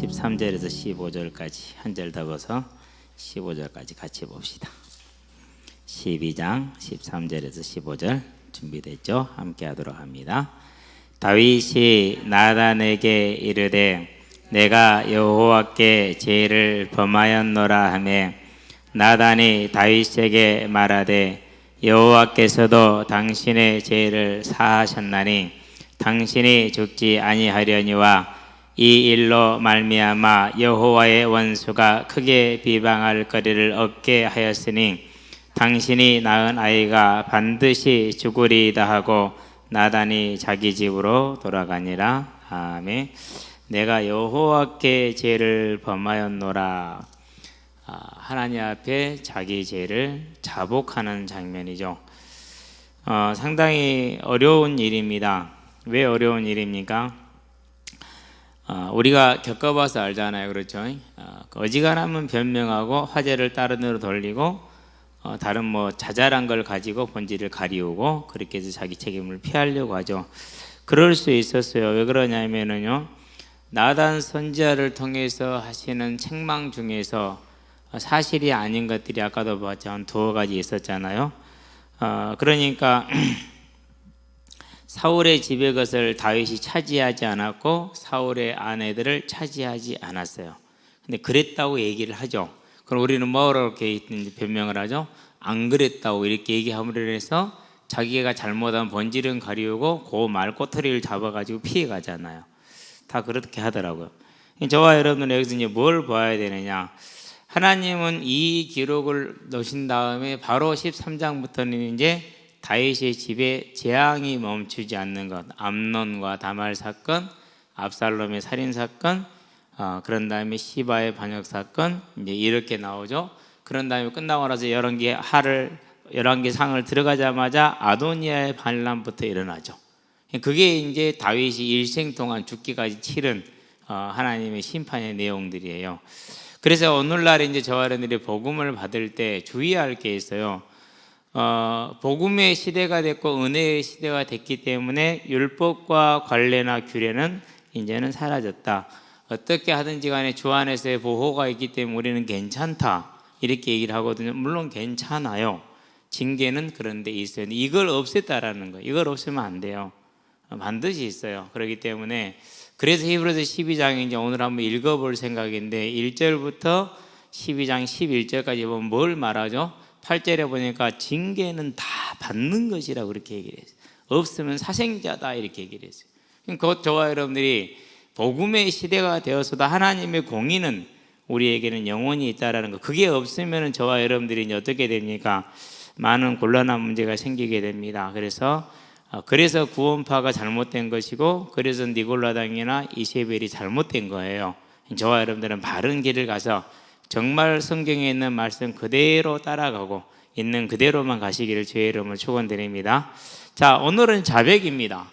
13절에서 15절까지 한 절 더 벗어 15절까지 같이 봅시다. 12장 13절에서 15절 준비됐죠? 함께 하도록 합니다. 다윗이 나단에게 이르되 내가 여호와께 죄를 범하였노라 하매 나단이 다윗에게 말하되 여호와께서도 당신의 죄를 사하셨나니 당신이 죽지 아니하려니와 이 일로 말미암아 여호와의 원수가 크게 비방할 거리를 얻게 하였으니 당신이 낳은 아이가 반드시 죽으리이다 하고 나단이 자기 집으로 돌아가니라. 아멘. 내가 여호와께 죄를 범하였노라. 하나님 앞에 자기 죄를 자복하는 장면이죠. 상당히 어려운 일입니다. 왜 어려운 일입니까? 우리가 겪어봐서 알잖아요. 그렇죠? 어지간하면 변명하고 화제를 다른 데로 돌리고 다른 자잘한 걸 가지고 본질을 가리우고 그렇게 해서 자기 책임을 피하려고 하죠. 그럴 수 있었어요. 왜 그러냐면요, 나단 선지자를 통해서 하시는 책망 중에서 사실이 아닌 것들이 아까도 봤지만 두어 가지 있었잖아요. 그러니까 사울의 집의 것을 다윗이 차지하지 않았고 사울의 아내들을 차지하지 않았어요. 근데 그랬다고 얘기를 하죠. 그럼 우리는 뭐라고 이렇게 변명을 하죠? 안 그랬다고 이렇게 얘기함으로 해서 자기가 잘못한 본질은 가리우고 그 말꼬투리를 잡아가지고 피해가잖아요. 다 그렇게 하더라고요. 저와 여러분은 여기서 이제 뭘 봐야 되느냐? 하나님은 이 기록을 넣으신 다음에 바로 13장부터는 이제 다윗의 집에 재앙이 멈추지 않는 것, 암논과 다말 사건, 압살롬의 살인 사건, 그런 다음에 시바의 반역 사건, 이제 이렇게 나오죠. 그런 다음에 끝나고 나서 열왕기 상을 들어가자마자 아도니아의 반란부터 일어나죠. 그게 이제 다윗이 일생 동안 죽기까지 치른 하나님의 심판의 내용들이에요. 그래서 오늘날 이제 저와 여러분들이 복음을 받을 때 주의할 게 있어요. 복음의 시대가 됐고 은혜의 시대가 됐기 때문에 율법과 관례나 규례는 이제는 사라졌다. 어떻게 하든지 간에 주 안에서의 보호가 있기 때문에 우리는 괜찮다 이렇게 얘기를 하거든요. 물론 괜찮아요. 징계는 그런 데 있어요. 이걸 없앴다라는 거예요. 이걸 없애면 안 돼요. 반드시 있어요. 그렇기 때문에 그래서 히브리서 12장에 이제 오늘 한번 읽어볼 생각인데 1절부터 12장 11절까지 보면 뭘 말하죠? 8절에 보니까 징계는 다 받는 것이라고 그렇게 얘기를 했어요. 없으면 사생자다 이렇게 얘기를 했어요. 곧 저와 여러분들이 복음의 시대가 되어서도 하나님의 공의는 우리에게는 영원히 있다라는 거. 그게 없으면 저와 여러분들이 이제 어떻게 됩니까? 많은 곤란한 문제가 생기게 됩니다. 그래서 구원파가 잘못된 것이고 그래서 니골라당이나 이세벨이 잘못된 거예요. 저와 여러분들은 바른 길을 가서 정말 성경에 있는 말씀 그대로 따라가고 있는 그대로만 가시기를 주의 이름으로 축원드립니다. 자, 오늘은 자백입니다.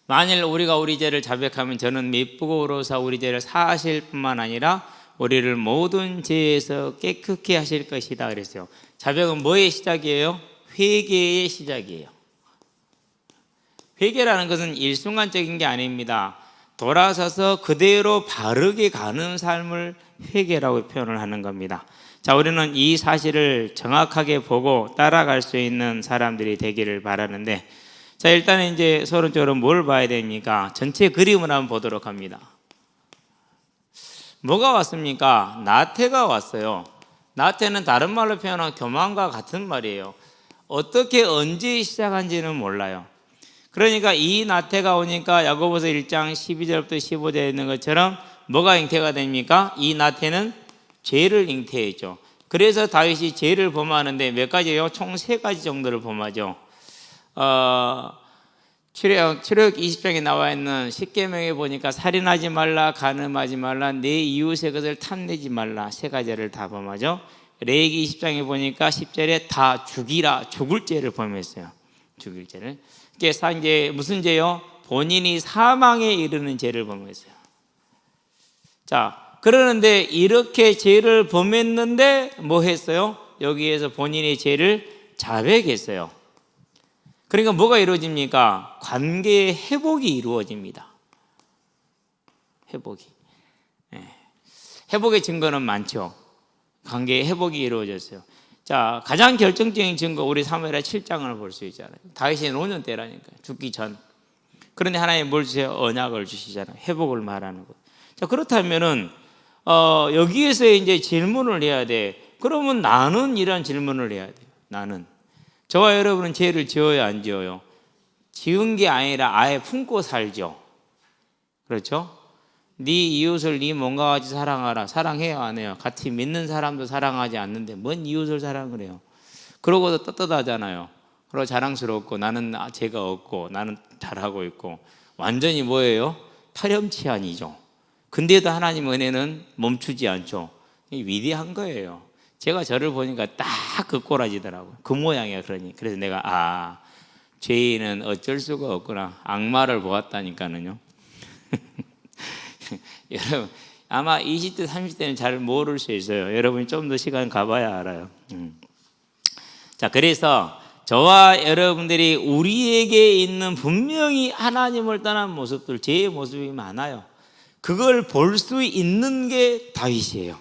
만일 우리가 우리 죄를 자백하면 저는 미쁘고로서 우리 죄를 사하실 뿐만 아니라 우리를 모든 죄에서 깨끗게 하실 것이다 그랬어요. 자백은 뭐의 시작이에요? 회개의 시작이에요. 회개라는 것은 일순간적인 게 아닙니다. 돌아서서 그대로 바르게 가는 삶을 회개라고 표현을 하는 겁니다. 자, 우리는 이 사실을 정확하게 보고 따라갈 수 있는 사람들이 되기를 바라는데, 자, 일단 이제 서론적으로 뭘 봐야 됩니까? 전체 그림을 한번 보도록 합니다. 뭐가 왔습니까? 나태가 왔어요. 나태는 다른 말로 표현하면 교만과 같은 말이에요. 어떻게 언제 시작한지는 몰라요. 그러니까 이 나태가 오니까 야고보서 1장 12절부터 15절에 있는 것처럼 뭐가 잉태가 됩니까? 이 나태는 죄를 잉태했죠. 그래서 다윗이 죄를 범하는데 몇 가지예요? 총 3가지 정도를 범하죠. 출애굽 20장에 나와 있는 10계명에 보니까 살인하지 말라, 간음하지 말라, 내 이웃의 것을 탐내지 말라 3가지를 다 범하죠. 레위기 20장에 보니까 10절에 다 죽이라, 죽을 죄를 범했어요. 죽일 죄를. 그래서 이제 무슨 죄요? 본인이 사망에 이르는 죄를 범했어요. 자, 그러는데 이렇게 죄를 범했는데 뭐 했어요? 여기에서 본인의 죄를 자백했어요. 그러니까 뭐가 이루어집니까? 관계의 회복이 이루어집니다. 회복이. 회복의 증거는 많죠. 관계의 회복이 이루어졌어요. 자, 가장 결정적인 증거 우리 사무엘하 7장을 볼 수 있잖아요. 다윗이 노년 때라니까, 죽기 전. 그런데 하나님 뭘 주세요? 언약을 주시잖아요. 회복을 말하는 것. 자, 그렇다면은 여기에서 이제 질문을 해야 돼. 그러면 나는 이런 질문을 해야 돼요. 나는 저와 여러분은 죄를 지어요, 안 지어요? 지은 게 아니라 아예 품고 살죠. 그렇죠? 네 이웃을 네 몸과 같이 사랑하라. 사랑해요, 안 해요? 같이 믿는 사람도 사랑하지 않는데 뭔 이웃을 사랑을 해요? 그러고도 떳떳하잖아요. 그러고 자랑스럽고 나는 죄가 없고 나는 잘하고 있고 완전히 뭐예요? 타령치한이죠. 근데도 하나님 은혜는 멈추지 않죠. 위대한 거예요. 제가 저를 보니까 딱 그 꼬라지더라고요. 그 모양이야. 그래서 내가 죄인은 어쩔 수가 없구나. 악마를 보았다니까는요. 여러분 아마 20대 30대는 잘 모를 수 있어요. 여러분이 좀 더 시간 가봐야 알아요. 자, 그래서 저와 여러분들이 우리에게 있는 분명히 하나님을 떠난 모습들, 죄의 모습이 많아요. 그걸 볼 수 있는 게 다윗이에요.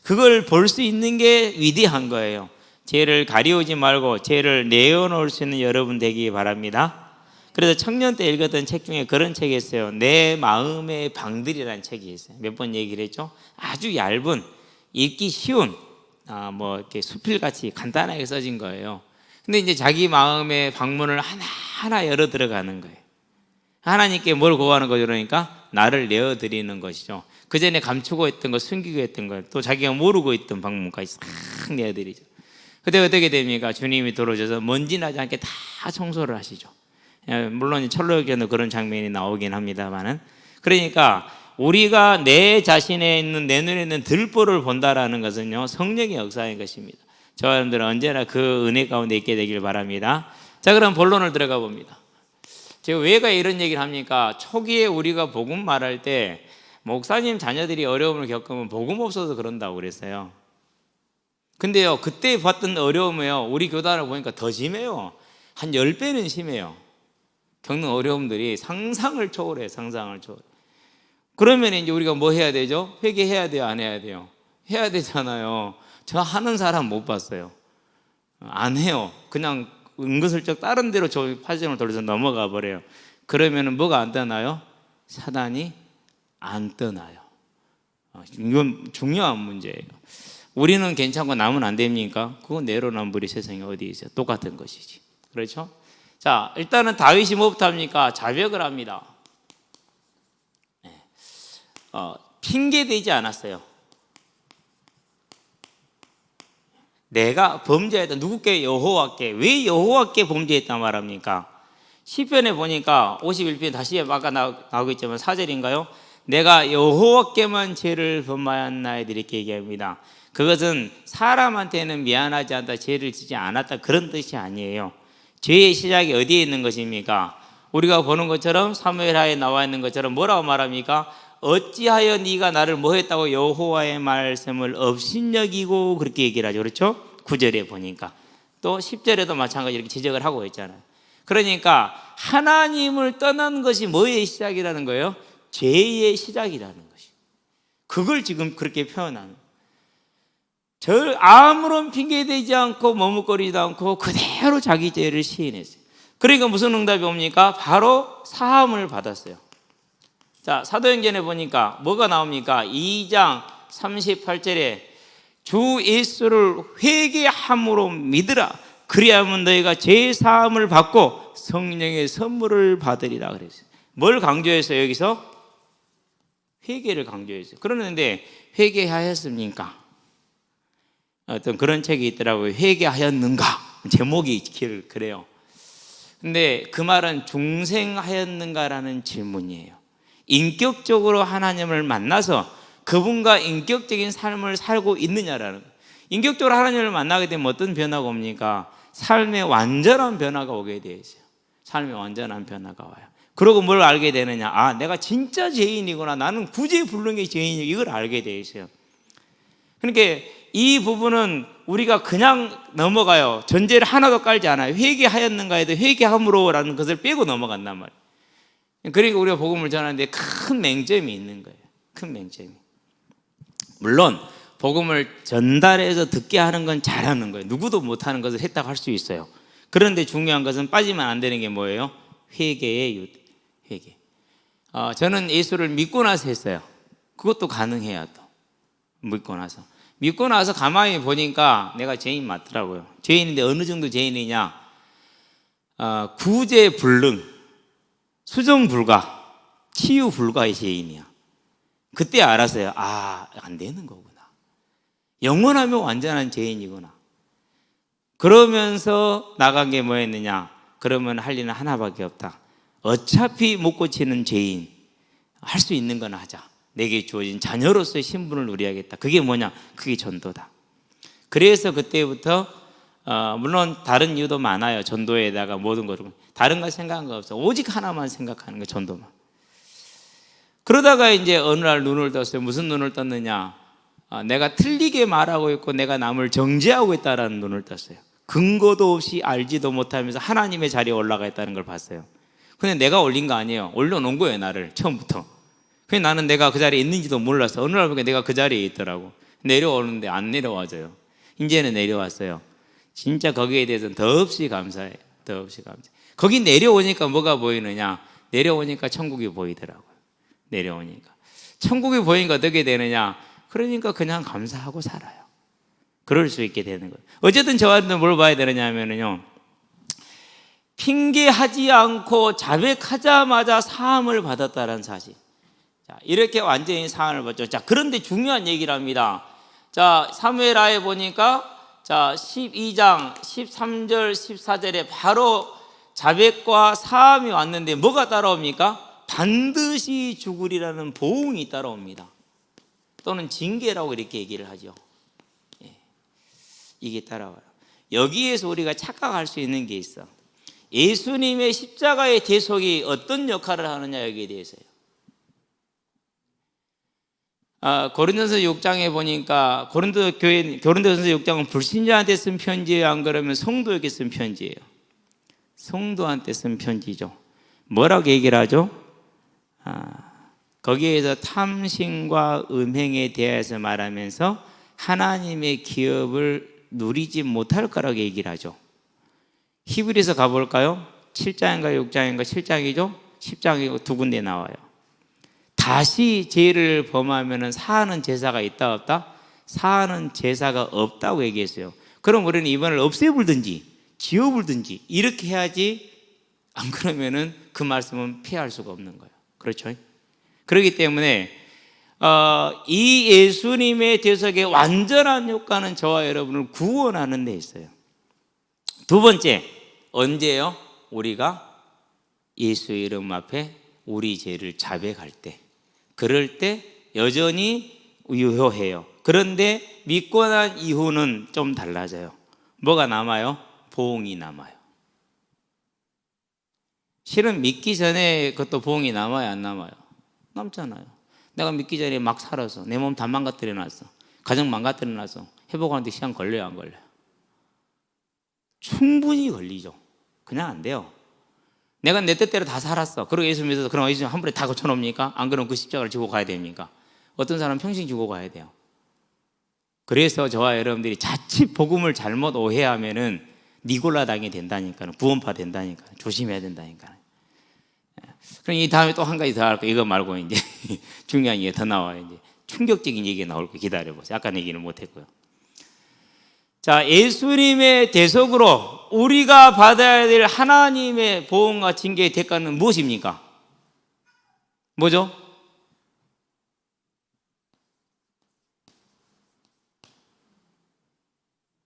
그걸 볼 수 있는 게 위대한 거예요. 죄를 가리우지 말고 죄를 내어놓을 수 있는 여러분 되기 바랍니다. 그래서 청년 때 읽었던 책 중에 그런 책이 있어요. 내 마음의 방들이라는 책이 있어요. 몇 번 얘기를 했죠. 아주 얇은, 읽기 쉬운 이렇게 수필같이 간단하게 써진 거예요. 근데 이제 자기 마음의 방문을 하나하나 열어 들어가는 거예요. 하나님께 뭘 구하는 거죠? 그러니까 나를 내어드리는 것이죠. 그 전에 감추고 있던 거, 숨기고 있던 거, 또 자기가 모르고 있던 방문까지 싹 내어드리죠. 그때 어떻게 됩니까? 주님이 들어오셔서 먼지 나지 않게 다 청소를 하시죠. 물론 철로역에는 그런 장면이 나오긴 합니다만은, 그러니까 우리가 내 자신에 있는, 내 눈에 있는 들보를 본다라는 것은요, 성령의 역사인 것입니다. 저와 여러분들은 언제나 그 은혜 가운데 있게 되길 바랍니다. 자, 그럼 본론을 들어가 봅니다. 제가 왜가 이런 얘기를 합니까? 초기에 우리가 복음 말할 때 목사님 자녀들이 어려움을 겪으면 복음 없어서 그런다고 그랬어요. 근데요, 그때 봤던 어려움이요, 우리 교단을 보니까 더 심해요. 한 10배는 심해요. 겪는 어려움들이 상상을 초월해요. 상상을 초월해. 그러면 이제 우리가 뭐 해야 되죠? 회개해야 돼요, 안 해야 돼요? 해야 되잖아요. 저 하는 사람 못 봤어요. 안 해요. 그냥 은근슬쩍 다른 데로 저 파장을 돌려서 넘어가 버려요. 그러면은 뭐가 안 떠나요? 사단이 안 떠나요. 이건 중요한 문제예요. 우리는 괜찮고 남은 안 됩니까? 그건 내로남불이 세상에 어디 있어요? 똑같은 것이지. 그렇죠? 자, 일단은 다윗이 뭐부터 합니까? 자백을 합니다. 핑계대지 않았어요. 내가 범죄했다. 누구께? 여호와께. 왜 여호와께 범죄했단 말합니까? 시편에 보니까 51편 다시 아까 나오고 있지만 4절인가요? 내가 여호와께만 죄를 범하였나이다 이렇게 얘기합니다. 그것은 사람한테는 미안하지 않다, 죄를 지지 않았다 그런 뜻이 아니에요. 죄의 시작이 어디에 있는 것입니까? 우리가 보는 것처럼 사무엘하에 나와 있는 것처럼 뭐라고 말합니까? 어찌하여 네가 나를 뭐 했다고 여호와의 말씀을 업신여기고 그렇게 얘기를 하죠. 그렇죠? 9절에 보니까. 또 10절에도 마찬가지로 이렇게 지적을 하고 있잖아요. 그러니까 하나님을 떠난 것이 뭐의 시작이라는 거예요? 죄의 시작이라는 것이. 그걸 지금 그렇게 표현하는 거예요. 아무런 핑계대지 않고 머뭇거리지도 않고 그대로 자기 죄를 시인했어요. 그러니까 무슨 응답이 옵니까? 바로 사함을 받았어요. 자, 사도행전에 보니까 뭐가 나옵니까? 2장 38절에 주 예수를 회개함으로 믿으라. 그리하면 너희가 죄 사함을 받고 성령의 선물을 받으리라 그랬어요. 뭘 강조했어요? 여기서 회개를 강조했어요. 그러는데 회개하였습니까? 어떤 그런 책이 있더라고요. 회개하였는가? 제목이 그래요. 근데 그 말은 중생하였는가라는 질문이에요. 인격적으로 하나님을 만나서 그분과 인격적인 삶을 살고 있느냐라는 거예요. 인격적으로 하나님을 만나게 되면 어떤 변화가 옵니까? 삶의 완전한 변화가 오게 되어 있어요. 삶의 완전한 변화가 와요. 그러고 뭘 알게 되느냐? 내가 진짜 죄인이구나. 나는 구제불능의 죄인이 이걸 알게 되어 있어요. 그러니까 이 부분은 우리가 그냥 넘어가요. 전제를 하나도 깔지 않아요. 회개하였는가 해도 회개함으로라는 것을 빼고 넘어간단 말이에요. 그러니까 우리가 복음을 전하는데 큰 맹점이 있는 거예요. 큰 맹점이. 물론 복음을 전달해서 듣게 하는 건 잘하는 거예요. 누구도 못하는 것을 했다고 할 수 있어요. 그런데 중요한 것은 빠지면 안 되는 게 뭐예요? 회개예요. 회개. 저는 예수를 믿고 나서 했어요. 그것도 가능해야 또 믿고 나서 가만히 보니까 내가 죄인 맞더라고요. 죄인인데 어느 정도 죄인이냐? 구제불능, 수정불가, 치유불가의 죄인이야. 그때 알았어요. 안 되는 거구나. 영원하면 완전한 죄인이구나. 그러면서 나간 게 뭐였느냐? 그러면 할 일은 하나밖에 없다. 어차피 못 고치는 죄인, 할 수 있는 건 하자. 내게 주어진 자녀로서의 신분을 누려야겠다. 그게 뭐냐? 그게 전도다. 그래서 그때부터 물론 다른 이유도 많아요. 전도에다가 모든 거를 다른 거 생각한 거 없어. 오직 하나만 생각하는 거, 전도만. 그러다가 이제 어느 날 눈을 떴어요. 무슨 눈을 떴느냐? 내가 틀리게 말하고 있고 내가 남을 정죄하고 있다라는 눈을 떴어요. 근거도 없이 알지도 못하면서 하나님의 자리에 올라가 있다는 걸 봤어요. 근데 내가 올린 거 아니에요. 올려놓은 거예요, 나를 처음부터. 그래서 나는 내가 그 자리에 있는지도 몰랐어. 어느 날 보니까 내가 그 자리에 있더라고. 내려오는데 안 내려와줘요. 이제는 내려왔어요. 진짜 거기에 대해서는 더없이 감사해요. 더없이 감사해요. 거기 내려오니까 뭐가 보이느냐? 내려오니까 천국이 보이더라고요. 내려오니까 천국이 보이니까 어떻게 되느냐? 그러니까 그냥 감사하고 살아요. 그럴 수 있게 되는 거예요. 어쨌든 저한테 뭘 봐야 되느냐 하면은요, 핑계하지 않고 자백하자마자 사함을 받았다는 사실. 자, 이렇게 완전히 사함을 받죠. 자, 그런데 중요한 얘기를 합니다. 자, 사무엘하에 보니까 자, 12장 13절 14절에 바로 자백과 사함이 왔는데 뭐가 따라옵니까? 반드시 죽으리라는 보응이 따라옵니다. 또는 징계라고 이렇게 얘기를 하죠. 이게 따라와요. 여기에서 우리가 착각할 수 있는 게 있어. 예수님의 십자가의 대속이 어떤 역할을 하느냐, 여기에 대해서요. 고린도서 6장에 보니까 고린도서 6장은 불신자한테 쓴 편지예요, 안 그러면 성도에게 쓴 편지예요? 성도한테 쓴 편지죠. 뭐라고 얘기를 하죠? 거기에서 탐심과 음행에 대해서 말하면서 하나님의 기업을 누리지 못할 거라고 얘기를 하죠. 히브리서 가볼까요? 7장인가 6장인가 7장이죠? 10장이고 두 군데 나와요. 다시 죄를 범하면 사하는 제사가 있다 없다? 사하는 제사가 없다고 얘기했어요. 그럼 우리는 이번을 없애불든지 지워불든지 이렇게 해야지, 안 그러면은 그 말씀은 피할 수가 없는 거예요. 그렇죠? 그렇기 때문에 이 예수님의 대속의 완전한 효과는 저와 여러분을 구원하는 데 있어요. 두 번째, 언제요? 우리가 예수의 이름 앞에 우리 죄를 자백할 때, 그럴 때 여전히 유효해요. 그런데 믿고 난 이후는 좀 달라져요. 뭐가 남아요? 보응이 남아요. 실은 믿기 전에 그것도 보응이 남아요, 안 남아요? 남잖아요. 내가 믿기 전에 막 살아서 내 몸 다 망가뜨려 놨어. 가정 망가뜨려 놨어. 회복하는데 시간 걸려요, 안 걸려요? 충분히 걸리죠. 그냥 안 돼요. 내가 내 뜻대로 다 살았어. 그리고 예수 믿어서 그럼 예수 한 번에 다 고쳐놓습니까? 안 그러면 그 십자가를 지고 가야 됩니까? 어떤 사람은 평생 지고 가야 돼요. 그래서 저와 여러분들이 자칫 복음을 잘못 오해하면은 니골라 당이 된다니까요. 구원파 된다니까요. 조심해야 된다니까요. 그럼 이 다음에 또 한 가지 더 할 거예요. 이거 말고 이제 중요한 얘기가 더 나와요. 이제 충격적인 얘기가 나올 거예요. 기다려보세요. 아까 얘기는 못했고요. 자, 예수님의 대속으로 우리가 받아야 될 하나님의 보응과 징계의 대가는 무엇입니까? 뭐죠?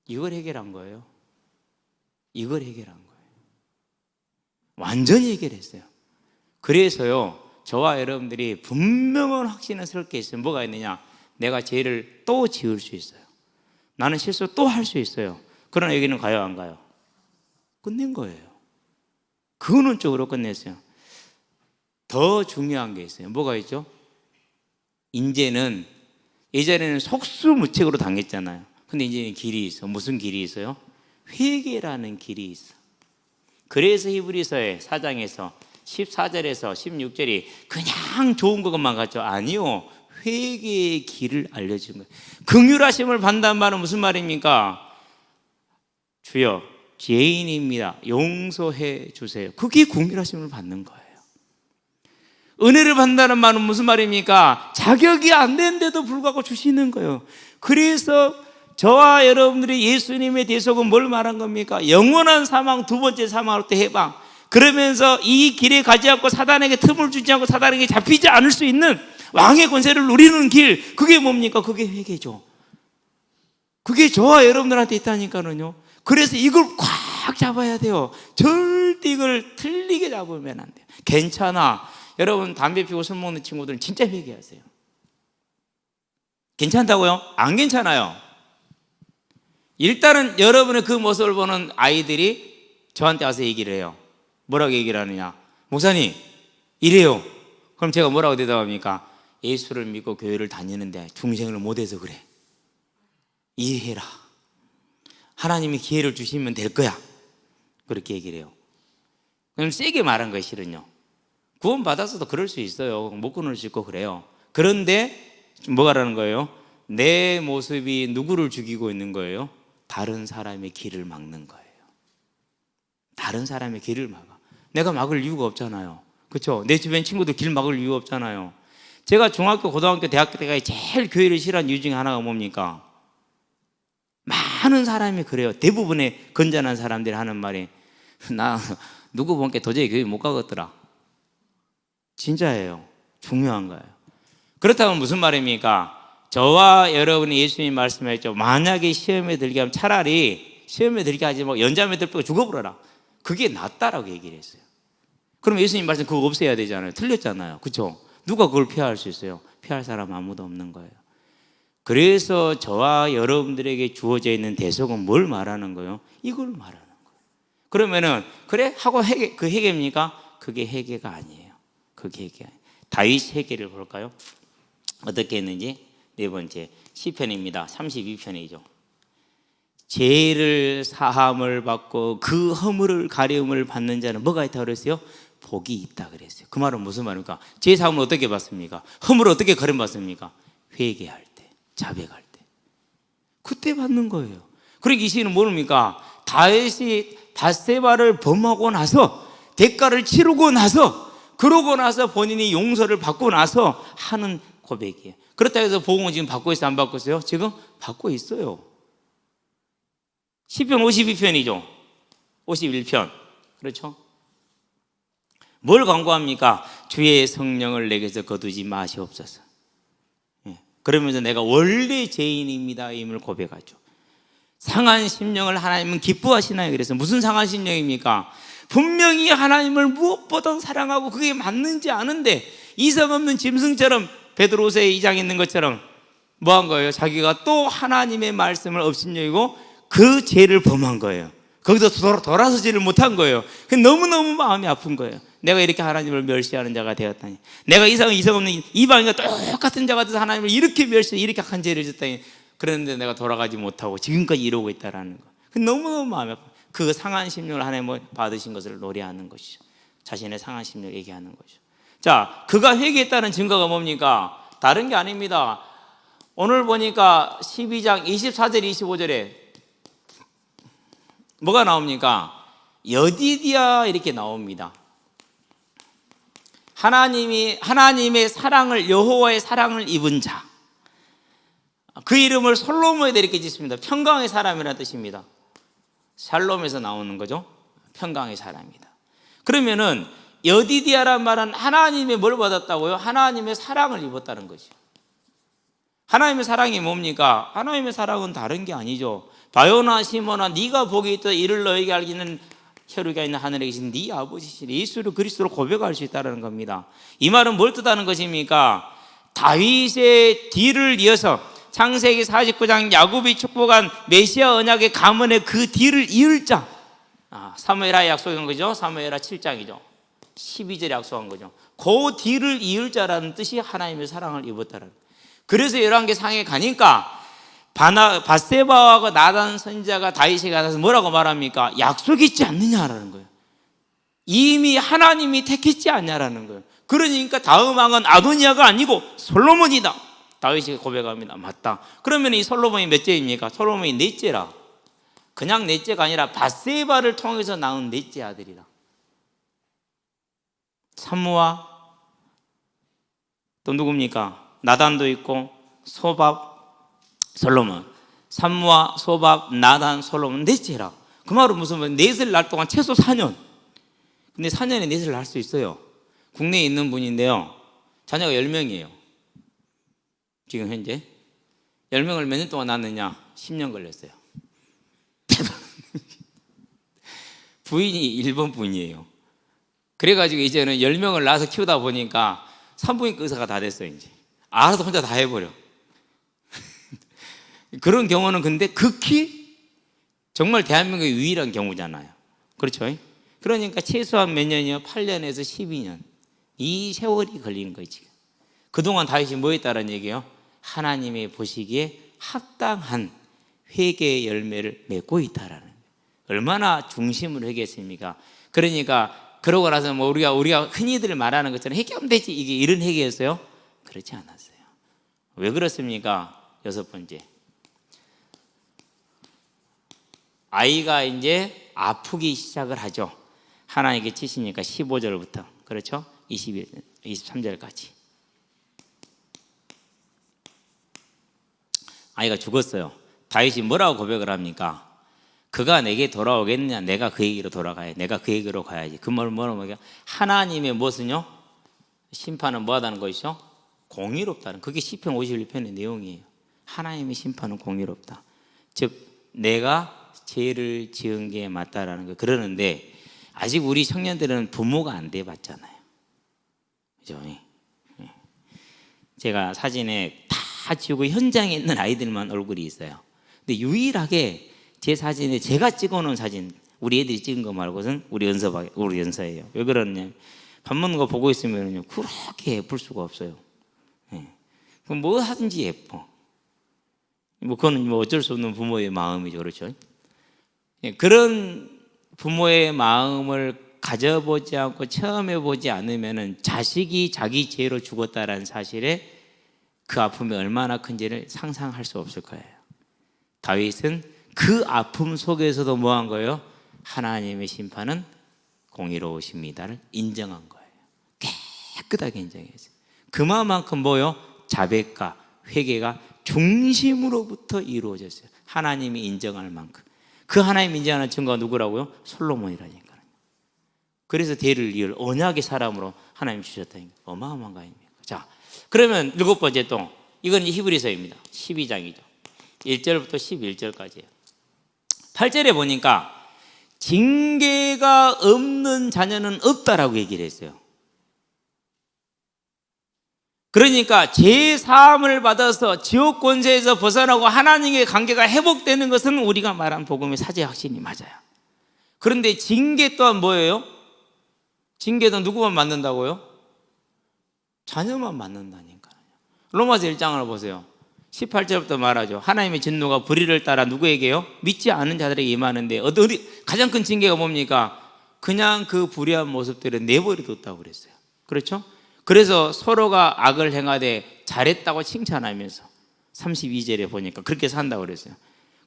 이걸 해결한 거예요. 이걸 해결한 거예요. 완전히 해결했어요. 그래서요, 저와 여러분들이 분명한 확신을 설 게 있어요. 뭐가 있느냐? 내가 죄를 또 지을 수 있어요. 나는 실수 또 할 수 있어요. 그러나 여기는 가요, 안 가요? 끝낸 거예요. 근원적으로 끝냈어요. 더 중요한 게 있어요. 뭐가 있죠? 이제는, 예전에는 속수무책으로 당했잖아요. 근데 이제는 길이 있어. 무슨 길이 있어요? 회개라는 길이 있어. 그래서 히브리서의 4장에서 14절에서 16절이 그냥 좋은 것만 같죠? 아니요. 회개의 길을 알려준 거예요. 긍휼하심을 받는다는 말은 무슨 말입니까? 주여 죄인입니다, 용서해 주세요. 그게 긍휼하심을 받는 거예요. 은혜를 받는다는 말은 무슨 말입니까? 자격이 안 되는데도 불구하고 주시는 거예요. 그래서 저와 여러분들이 예수님의 대속은 뭘 말한 겁니까? 영원한 사망, 두 번째 사망으로부터 해방. 그러면서 이 길에 가지 않고 사단에게 틈을 주지 않고 사단에게 잡히지 않을 수 있는 왕의 권세를 누리는 길, 그게 뭡니까? 그게 회개죠. 그게 저와 여러분들한테 있다니까요. 그래서 이걸 꽉 잡아야 돼요. 절대 이걸 틀리게 잡으면 안 돼요. 괜찮아. 여러분 담배 피우고 술 먹는 친구들은 진짜 회개하세요. 괜찮다고요? 안 괜찮아요. 일단은 여러분의 그 모습을 보는 아이들이 저한테 와서 얘기를 해요. 뭐라고 얘기를 하느냐? 목사님 이래요. 그럼 제가 뭐라고 대답합니까? 예수를 믿고 교회를 다니는데 중생을 못해서 그래. 이해해라. 하나님이 기회를 주시면 될 거야. 그렇게 얘기를 해요. 그럼 세게 말한 거예요. 실은요, 구원 받았어도 그럴 수 있어요. 못 끊을 수 있고 그래요. 그런데 뭐가라는 거예요? 내 모습이 누구를 죽이고 있는 거예요? 다른 사람의 길을 막는 거예요. 다른 사람의 길을 막아. 내가 막을 이유가 없잖아요. 그렇죠? 내 주변 친구들 길 막을 이유가 없잖아요. 제가 중학교, 고등학교, 대학교 때까지 제일 교회를 싫어한 이유 중에 하나가 뭡니까? 많은 사람이 그래요. 대부분의 건전한 사람들이 하는 말이, 나 누구 보니까 도저히 교회 못 가겠더라. 진짜예요. 중요한 거예요. 그렇다면 무슨 말입니까? 저와 여러분이 예수님 말씀하셨죠. 만약에 시험에 들게 하면 차라리 시험에 들게 하지 말고 연자매 들고 죽어버려라. 그게 낫다라고 얘기를 했어요. 그럼 예수님 말씀 그거 없애야 되잖아요. 틀렸잖아요. 그렇죠? 누가 그걸 피할 수 있어요? 피할 사람 아무도 없는 거예요. 그래서 저와 여러분들에게 주어져 있는 대속은 뭘 말하는 거예요? 이걸 말하는 거예요. 그러면은 그래? 하고 회개, 그 회개입니까? 그게 회개가 아니에요. 그게 회개 아니에요. 다윗 회개를 볼까요? 어떻게 했는지. 네 번째 시편입니다. 32편이죠. 죄를 사함을 받고 그 허물을 가려움을 받는 자는 뭐가 있다고 그랬어요? 복이 있다 그랬어요. 그 말은 무슨 말입니까? 죄 사함을 어떻게 받습니까? 허물을 어떻게 가려움 받습니까? 회개할 때, 자백할 때, 그때 받는 거예요. 그러니까 이 시인은 뭡니까? 다윗이 밧세바를 범하고 나서 대가를 치르고 나서, 그러고 나서 본인이 용서를 받고 나서 하는 고백이에요. 그렇다 해서 복음을 지금 받고 있어요? 안 받고 있어요? 지금 받고 있어요. 시편 52편이죠. 51편. 그렇죠? 뭘 광고합니까? 주의 성령을 내게서 거두지 마시옵소서. 그러면서 내가 원래 죄인입니다 임을 고백하죠. 상한 심령을 하나님은 기뻐하시나요? 그래서 무슨 상한 심령입니까? 분명히 하나님을 무엇보다 사랑하고 그게 맞는지 아는데 이성 없는 짐승처럼, 베드로후서 2장에 있는 것처럼 뭐 한 거예요? 자기가 또 하나님의 말씀을 업신여기고 그 죄를 범한 거예요. 거기서 돌아서지를 못한 거예요. 너무너무 마음이 아픈 거예요. 내가 이렇게 하나님을 멸시하는 자가 되었다니, 내가 이성 없는 이방인과 똑같은 자가 돼서 하나님을 이렇게 멸시해 이렇게 한 죄를 졌다니, 그런데 내가 돌아가지 못하고 지금까지 이러고 있다라는 거. 너무너무 마음이 아파요. 그 상한 심령을 하나님을 받으신 것을 노래하는 것이죠. 자신의 상한 심령을 얘기하는 거죠. 자, 그가 회개했다는 증거가 뭡니까? 다른 게 아닙니다. 오늘 보니까 12장 24절 25절에 뭐가 나옵니까? 여디디아 이렇게 나옵니다. 하나님의 사랑을, 여호와의 사랑을 입은 자, 그 이름을 솔로몬에 이렇게 짓습니다. 평강의 사람이라는 뜻입니다. 샬롬에서 나오는 거죠. 평강의 사람이다. 그러면은 여디디아란 말은 하나님의 뭘 받았다고요? 하나님의 사랑을 입었다는 것이죠. 하나님의 사랑이 뭡니까? 하나님의 사랑은 다른 게 아니죠. 바요나 시몬아, 네가 복이 있다. 이를 너에게 알기는 혈육이 있는 하늘에 계신 네 아버지시니 예수를 그리스도로 고백할 수 있다는 겁니다. 이 말은 뭘 뜻하는 것입니까? 다윗의 뒤를 이어서 창세기 49장 야곱이 축복한 메시아 언약의 가문의 그 뒤를 이을 자, 사무엘하 약속한 거죠. 사무엘하 7장이죠. 12절에 약속한 거죠. 그 뒤를 이을 자라는 뜻이 하나님의 사랑을 입었다는 거예요. 그래서 열왕기상에 가니까 밧세바와 나단 선지자가 다윗에게 가서 뭐라고 말합니까? 약속이 있지 않느냐라는 거예요. 이미 하나님이 택했지 않냐라는 거예요. 그러니까 다음 왕은 아도니아가 아니고 솔로몬이다. 다윗이 고백합니다. 맞다. 그러면 이 솔로몬이 몇 째입니까? 솔로몬이 넷째라. 그냥 넷째가 아니라 밧세바를 통해서 낳은 넷째 아들이라. 삼무와 또 누굽니까? 나단도 있고 소밥, 솔로몬. 삼무와 소밥, 나단, 솔로몬 넷째라. 그 말은 무슨 말? 넷을 낳을 동안 최소 4년. 근데 4년에 넷을 낳을 수 있어요. 국내에 있는 분인데요, 자녀가 10명이에요 지금 현재. 10명을 몇 년 동안 낳느냐? 10년 걸렸어요. 부인이 일본 분이에요. 그래가지고 이제는 10명을 낳아서 키우다 보니까 산부인과 의사가 다 됐어요. 이제 알아서 혼자 다 해버려. 그런 경우는 근데 극히 정말 대한민국의 유일한 경우잖아요. 그렇죠? 그러니까 최소한 몇 년이요? 8년에서 12년. 이 세월이 걸리는 거예요 지금. 그동안 다윗이 뭐 했다는 얘기예요? 하나님의 보시기에 합당한 회개의 열매를 맺고 있다라는 거예요. 얼마나 중심으로 회개했습니까? 그러니까 그러고 나서 뭐 우리가 흔히들 말하는 것처럼 회개하면 되지, 이게 이런 회개였어요? 그렇지 않았어요. 왜 그렇습니까? 6번째, 아이가 이제 아프기 시작을 하죠. 하나님께 치시니까 15절부터, 그렇죠? 23절까지 아이가 죽었어요. 다윗이 뭐라고 고백을 합니까? 그가 내게 돌아오겠느냐? 내가 그에게로 돌아가야, 내가 그에게로 가야지. 그 말은 뭐냐면 하나님의 무엇은요? 심판은 뭐하다는 것이죠? 공의롭다는, 그게 시편 51편의 내용이에요. 하나님의 심판은 공의롭다. 즉 내가 죄를 지은 게 맞다라는 거. 그러는데 아직 우리 청년들은 부모가 안 돼 봤잖아요. 그죠? 제가 사진에 다 지우고 현장에 있는 아이들만 얼굴이 있어요. 근데 유일하게 제 사진에 제가 찍어놓은 사진, 우리 애들이 찍은 거 말고는 우리 연서예요. 왜 그러냐면 밥 먹는 거 보고 있으면 그렇게 예쁠 수가 없어요. 그럼 뭐 하든지 예뻐. 뭐 그거는 뭐 어쩔 수 없는 부모의 마음이죠, 그렇죠? 그런 부모의 마음을 가져보지 않고 체험해보지 않으면 자식이 자기 죄로 죽었다라는 사실에 그 아픔이 얼마나 큰지를 상상할 수 없을 거예요. 다윗은 그 아픔 속에서도 뭐 한 거예요? 하나님의 심판은 공의로우십니다를 인정한 거예요. 깨끗하게 인정했어요. 그만큼 뭐요? 자백과 회개가 중심으로부터 이루어졌어요. 하나님이 인정할 만큼. 그 하나님 인정하는 증거가 누구라고요? 솔로몬이라니까요. 그래서 대를 이을 언약의 사람으로 하나님 주셨다니까. 어마어마한 거 아닙니까? 자, 그러면 7번째 또, 이건 히브리서입니다. 12장이죠. 1절부터 11절까지예요. 8절에 보니까 징계가 없는 자녀는 없다라고 얘기를 했어요. 그러니까 죄 사함을 받아서 지옥 권세에서 벗어나고 하나님의 관계가 회복되는 것은 우리가 말한 복음의 사제 확신이 맞아요. 그런데 징계 또한 뭐예요? 징계도 누구만 맞는다고요? 자녀만 맞는다니까요. 로마서 1장을 보세요. 18절부터 말하죠. 하나님의 진노가 불의를 따라 누구에게요? 믿지 않은 자들에게 임하는데 가장 큰 징계가 뭡니까? 그냥 그 불의한 모습들을 내버려뒀다고 그랬어요. 그렇죠? 그래서 서로가 악을 행하되 잘했다고 칭찬하면서 32절에 보니까 그렇게 산다고 그랬어요.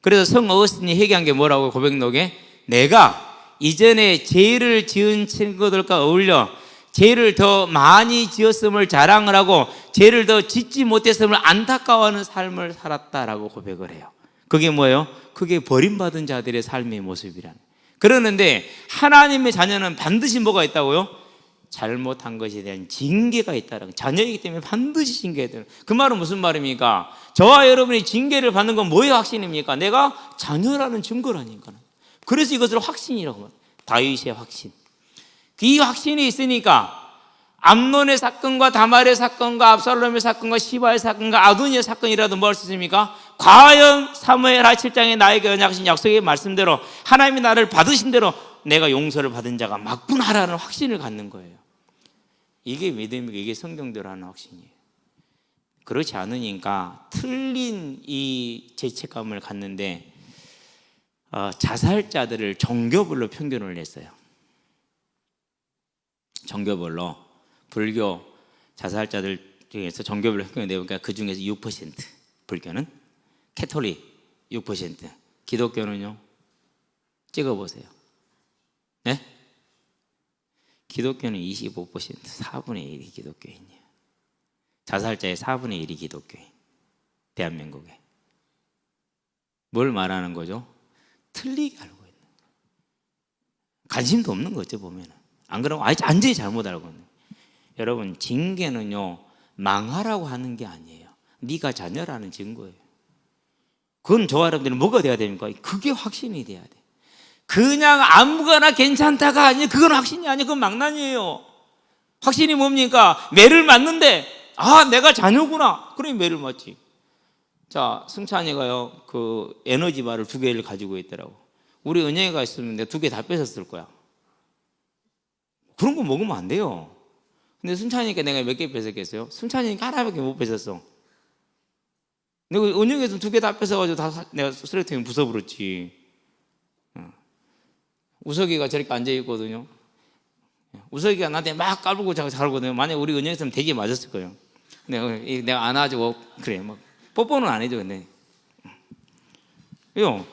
그래서 성 어거스틴이 회개한 게 뭐라고 고백록에, 내가 이전에 죄를 지은 친구들과 어울려 죄를 더 많이 지었음을 자랑을 하고 죄를 더 짓지 못했음을 안타까워하는 삶을 살았다라고 고백을 해요. 그게 뭐예요? 그게 버림받은 자들의 삶의 모습이라는. 그러는데 하나님의 자녀는 반드시 뭐가 있다고요? 잘못한 것에 대한 징계가 있다는, 자녀이기 때문에 반드시 징계해야 되는. 그 말은 무슨 말입니까? 저와 여러분이 징계를 받는 건 뭐의 확신입니까? 내가 자녀라는 증거라니까요. 그래서 이것을 확신이라고 말해요. 다윗의 확신. 이 확신이 있으니까 암논의 사건과 다말의 사건과 압살롬의 사건과 시바의 사건과 아도니의 사건이라도 뭐 할 수 있습니까? 과연 사무엘하 7장에 나에게 언약하신 약속의 말씀대로 하나님이 나를 받으신 대로 내가 용서를 받은 자가 맞구나라는 확신을 갖는 거예요. 이게 믿음이고 이게 성경대로 하는 확신이에요. 그렇지 않으니까 틀린 이 죄책감을 갖는데 자살자들을 종교별로 편견을 냈어요. 종교별로 불교 자살자들 중에서 종교별 획경을 내보니까 그 중에서 6%, 불교는 캐톨릭 6%, 기독교는요? 찍어보세요. 네? 기독교는 25%, 4분의 1이 기독교인이에요. 자살자의 4분의 1이 기독교인. 대한민국에. 뭘 말하는 거죠? 틀리게 알고 있는 거예요. 관심도 없는 거죠, 보면은. 안 그러면 완전히 잘못 알고 있는 거예요. 여러분, 징계는요, 망하라고 하는 게 아니에요. 네가 자녀라는 증거예요. 그건 저와 여러분들은 뭐가 돼야 됩니까? 그게 확신이 돼야 돼. 그냥 아무거나 괜찮다가 아니에요. 그건 확신이 아니에요. 그건 망난이에요. 확신이 뭡니까? 매를 맞는데 내가 자녀구나. 그러니 매를 맞지. 자, 승찬이가요, 그 에너지바를 2개를 가지고 있더라고. 우리 은영이가 있으면 내가 2개 다 뺏었을 거야. 그런 거 먹으면 안 돼요. 근데 승찬이니까 내가 몇 개 뺏었겠어요? 승찬이니까 하나밖에 못 뺏었어. 내가 은영이에서 2개 다 뺏어가지고 내가 쓰레기통에 부숴버렸지. 우석이가 저렇게 앉아있거든요. 우석이가 나한테 막 까불고 자르거든요. 만약에 우리 은영이었으면 되게 맞았을 거예요. 내가 안아주고, 그래, 막. 뽀뽀는 안 해줘, 근데. 요,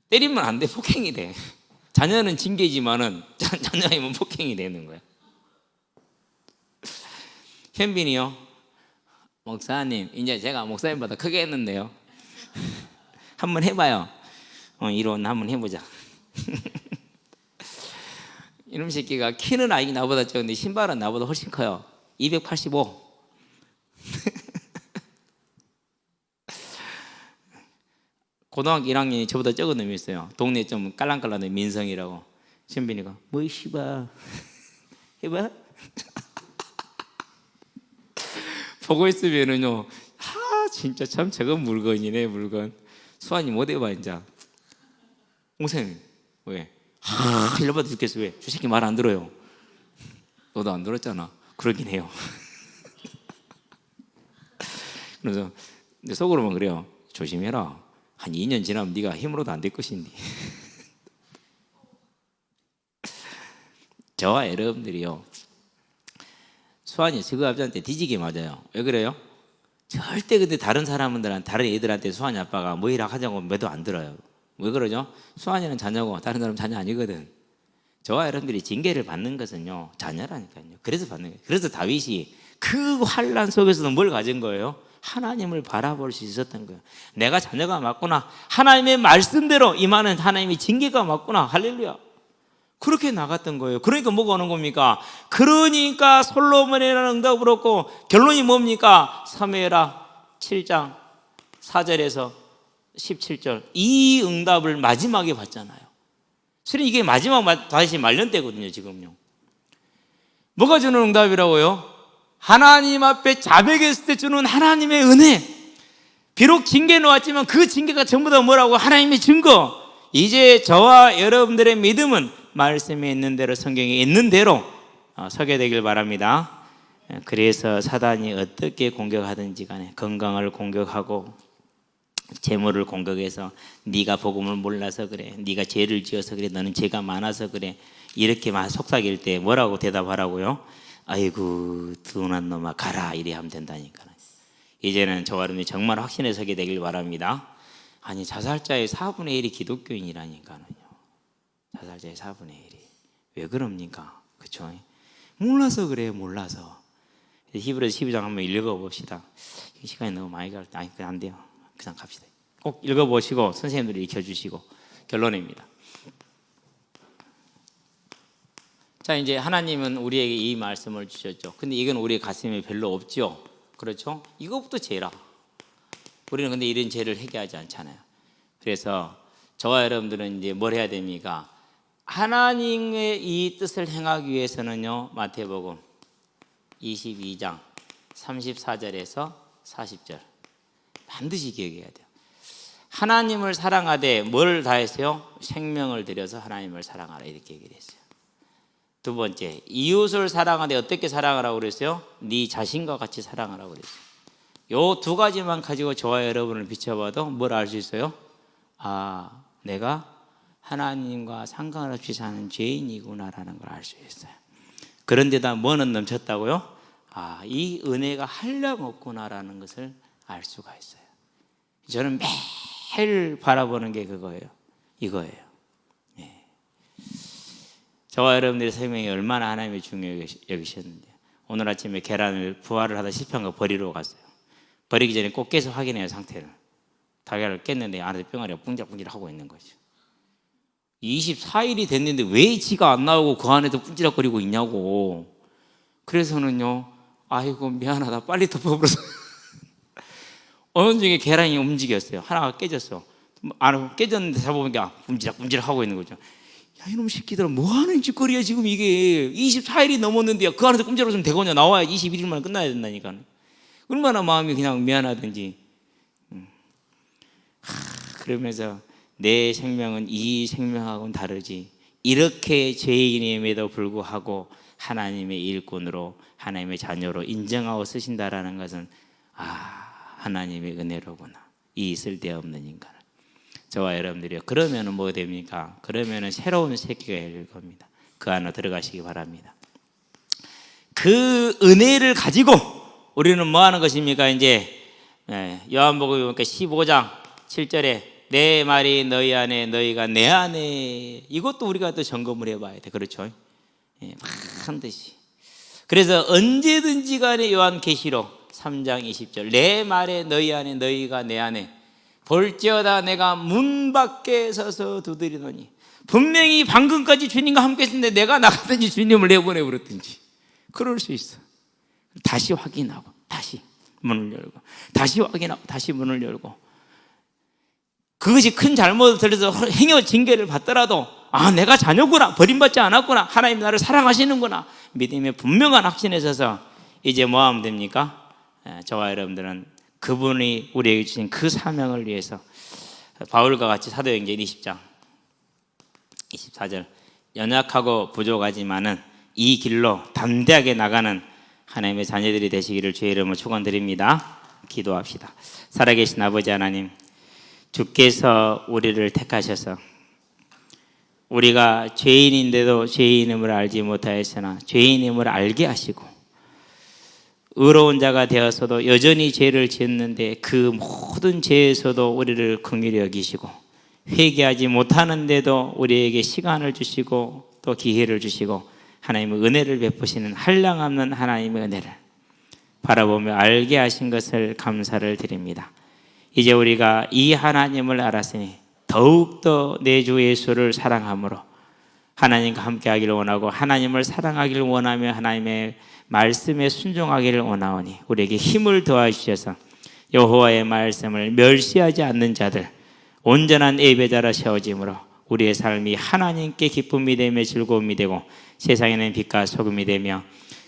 때리면 안 돼, 폭행이 돼. 자녀는 징계지만은, 자녀이면 폭행이 되는 거야. 현빈이요, 목사님, 이제 제가 목사님보다 크게 했는데요. 한번 해봐요. 이론 한번 해보자. 이놈 새끼가 키는 아직 나보다 적은데 신발은 나보다 훨씬 커요. 285. 고등학교 1학년이 저보다 적은 놈이 있어요. 동네에 좀 깔랑깔랑한 민성이라고. 신빈이가 뭐 씨발 해봐. 보고 있으면은요, 진짜 참 저건 물건이네, 물건. 수환이 못 해봐 이제. 옹생 왜? 일러봐도 죽겠어. 왜? 저 새끼 말 안 들어요. 너도 안 들었잖아. 그러긴 해요. 그래서 내 속으로만 그래요. 조심해라. 한 2년 지나면 네가 힘으로도 안 될 것인데. 저와 여러분들이요, 수환이 저거 아버지한테 뒤지게 맞아요. 왜 그래요? 절대 근데 다른 사람들한테, 다른 애들한테 수환이 아빠가 뭐이라 하자고 매도 안 들어요. 왜 그러죠? 수환이는 자녀고 다른 사람은 자녀 아니거든. 저와 여러분들이 징계를 받는 것은요, 자녀라니까요. 그래서 받는 거예요. 그래서 다윗이 그 환난 속에서도 뭘 가진 거예요? 하나님을 바라볼 수 있었던 거예요. 내가 자녀가 맞구나. 하나님의 말씀대로 임하는 하나님의 징계가 맞구나. 할렐루야. 그렇게 나갔던 거예요. 그러니까 뭐가 오는 겁니까? 그러니까 솔로몬이라는 응답을 얻고 결론이 뭡니까? 사무엘하 7장 4절에서 17절 이 응답을 마지막에 받잖아요. 실은 이게 마지막 다시 말년 때거든요. 지금요. 뭐가 주는 응답이라고요? 하나님 앞에 자백했을 때 주는 하나님의 은혜. 비록 징계는 왔지만 그 징계가 전부 다 뭐라고? 하나님의 증거. 이제 저와 여러분들의 믿음은 말씀에 있는 대로, 성경에 있는 대로 서게 되길 바랍니다. 그래서 사단이 어떻게 공격하든지 간에 건강을 공격하고 재물을 공격해서 네가 복음을 몰라서 그래, 네가 죄를 지어서 그래, 너는 죄가 많아서 그래, 이렇게 막 속삭일 때 뭐라고 대답하라고요? 아이고 둔한 놈아 가라, 이래 하면 된다니까요. 이제는 저와 여러분이 정말 확신에 서게 되길 바랍니다. 아니, 자살자의 4분의 1이 기독교인이라니까요. 자살자의 4분의 1이 왜 그럽니까? 그렇죠? 몰라서 그래요. 몰라서. 히브리서 12장 한번 읽어봅시다. 시간이 너무 많이 갈 때 안 돼요. 그냥 갑시다. 꼭 읽어보시고 선생님들이 익혀주시고 결론입니다. 자, 이제 하나님은 우리에게 이 말씀을 주셨죠. 근데 이건 우리의 가슴에 별로 없죠. 그렇죠? 이것부터 죄라. 우리는 근데 이런 죄를 회개하지 않잖아요. 그래서 저와 여러분들은 이제 뭘 해야 됩니까? 하나님의 이 뜻을 행하기 위해서는요, 마태복음 22장 34절에서 40절 반드시 기억해야 돼요. 하나님을 사랑하되 뭘 다했어요? 생명을 들여서 하나님을 사랑하라, 이렇게 얘기를 했어요. 두 번째, 이웃을 사랑하되 어떻게 사랑하라고 그랬어요? 네 자신과 같이 사랑하라고 그랬어요. 요 두 가지만 가지고 저와 여러분을 비춰봐도 뭘 알 수 있어요? 아, 내가 하나님과 상관없이 사는 죄인이구나라는 걸 알 수 있어요. 그런데다 뭐는 넘쳤다고요? 이 은혜가 한량없구나라는 것을 알 수가 있어요. 저는 매일 바라보는 게 그거예요. 이거예요. 예. 저와 여러분들의 생명이 얼마나 하나님이 중요하게 여기셨는데, 오늘 아침에 계란을 부화를 하다 실패한 거 버리러 갔어요. 버리기 전에 꼭 깨서 확인해요, 상태를. 달걀을 깼는데 안에서 뿅아리가 뿡질뿡질하고 있는 거죠. 24일이 됐는데 왜 지가 안 나오고 그 안에서 뿡질거리고 있냐고. 그래서는요, 아이고 미안하다, 빨리 덮어버려서 어느 중에 계란이 움직였어요. 하나가 깨졌어. 깨졌는데 잡아보니까 뿜지락뿜지락 하고 있는 거죠. 야, 이놈 새끼들아, 뭐 하는 짓거리야 지금 이게. 24일이 넘었는데 그 안에서 뿜지락으면 되거냐. 나와야 21일 만에 끝나야 된다니까. 얼마나 마음이 그냥 미안하든지. 그러면서 내 생명은 이 생명하고는 다르지. 이렇게 죄인임에도 불구하고 하나님의 일꾼으로, 하나님의 자녀로 인정하고 쓰신다라는 것은 하나님의 은혜로구나. 이 쓸데없는 인간을. 저와 여러분들이요, 그러면은 뭐 됩니까? 그러면은 새로운 세계가 열릴 겁니다. 그 안으로 들어가시기 바랍니다. 그 은혜를 가지고 우리는 뭐 하는 것입니까? 이제 요한복음 15장 7절에 내 말이 너희 안에, 너희가 내 안에. 이것도 우리가 또 점검을 해봐야 돼. 그렇죠? 반드시. 그래서 언제든지 간에 요한계시록 3장 20절 내 말에 너희 안에, 너희가 내 안에. 볼지어다 내가 문 밖에 서서 두드리노니. 분명히 방금까지 주님과 함께 했는데 내가 나가든지 주님을 내보내버렸든지 그럴 수 있어. 다시 확인하고 다시 문을 열고, 다시 확인하고 다시 문을 열고. 그것이 큰 잘못을 들어서 행여 징계를 받더라도 내가 자녀구나, 버림받지 않았구나, 하나님 나를 사랑하시는구나, 믿음의 분명한 확신에 서서 이제 뭐 하면 됩니까? 저와 여러분들은 그분이 우리에게 주신 그 사명을 위해서 바울과 같이 사도행전 20장 24절 연약하고 부족하지만은 이 길로 담대하게 나가는 하나님의 자녀들이 되시기를 주의 이름으로 축원드립니다. 기도합시다. 살아계신 아버지 하나님, 주께서 우리를 택하셔서 우리가 죄인인데도 죄인임을 알지 못하였으나 죄인임을 알게 하시고, 의로운 자가 되어서도 여전히 죄를 지었는데 그 모든 죄에서도 우리를 긍휼히 여기시고, 회개하지 못하는데도 우리에게 시간을 주시고 또 기회를 주시고 하나님의 은혜를 베푸시는 한량없는 하나님의 은혜를 바라보며 알게 하신 것을 감사를 드립니다. 이제 우리가 이 하나님을 알았으니 더욱더 내 주 예수를 사랑함으로 하나님과 함께 하기를 원하고, 하나님을 사랑하기를 원하며 하나님의 말씀에 순종하기를 원하오니 우리에게 힘을 더하 주셔서 여호와의 말씀을 멸시하지 않는 자들, 온전한 예배자라 세워짐으로 우리의 삶이 하나님께 기쁨이 되며 즐거움이 되고 세상에는 빛과 소금이 되며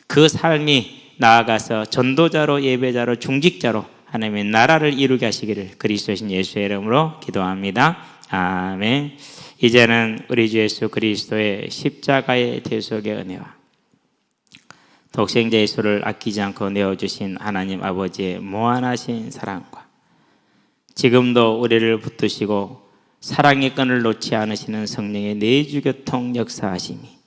그 삶이 나아가서 전도자로, 예배자로, 중직자로 하나님의 나라를 이루게 하시기를 그리스도신 예수의 이름으로 기도합니다. 아멘. 이제는 우리 주 예수 그리스도의 십자가의 대속의 은혜와 독생자 예수를 아끼지 않고 내어주신 하나님 아버지의 무한하신 사랑과 지금도 우리를 붙드시고 사랑의 끈을 놓지 않으시는 성령의 내주교통 역사하심이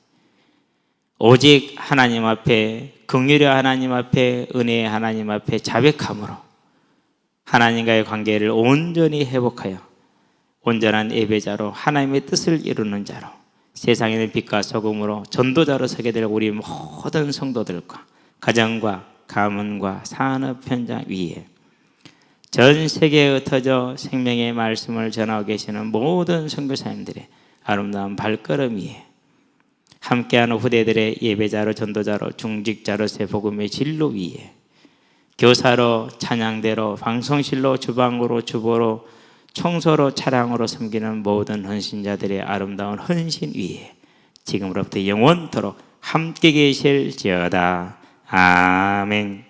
오직 하나님 앞에, 긍휼의 하나님 앞에, 은혜의 하나님 앞에 자백함으로 하나님과의 관계를 온전히 회복하여 온전한 예배자로 하나님의 뜻을 이루는 자로 세상에는 빛과 소금으로 전도자로 서게 될 우리 모든 성도들과 가정과 가문과 산업 현장 위에 전 세계에 흩어져 생명의 말씀을 전하고 계시는 모든 선교사님들의 아름다운 발걸음 위에 함께하는 후대들의 예배자로, 전도자로, 중직자로서의 복음의 진로 위에 교사로, 찬양대로, 방송실로, 주방으로, 주보로, 청소로, 차량으로 섬기는 모든 헌신자들의 아름다운 헌신 위에 지금으로부터 영원토록 함께 계실지어다. 아멘.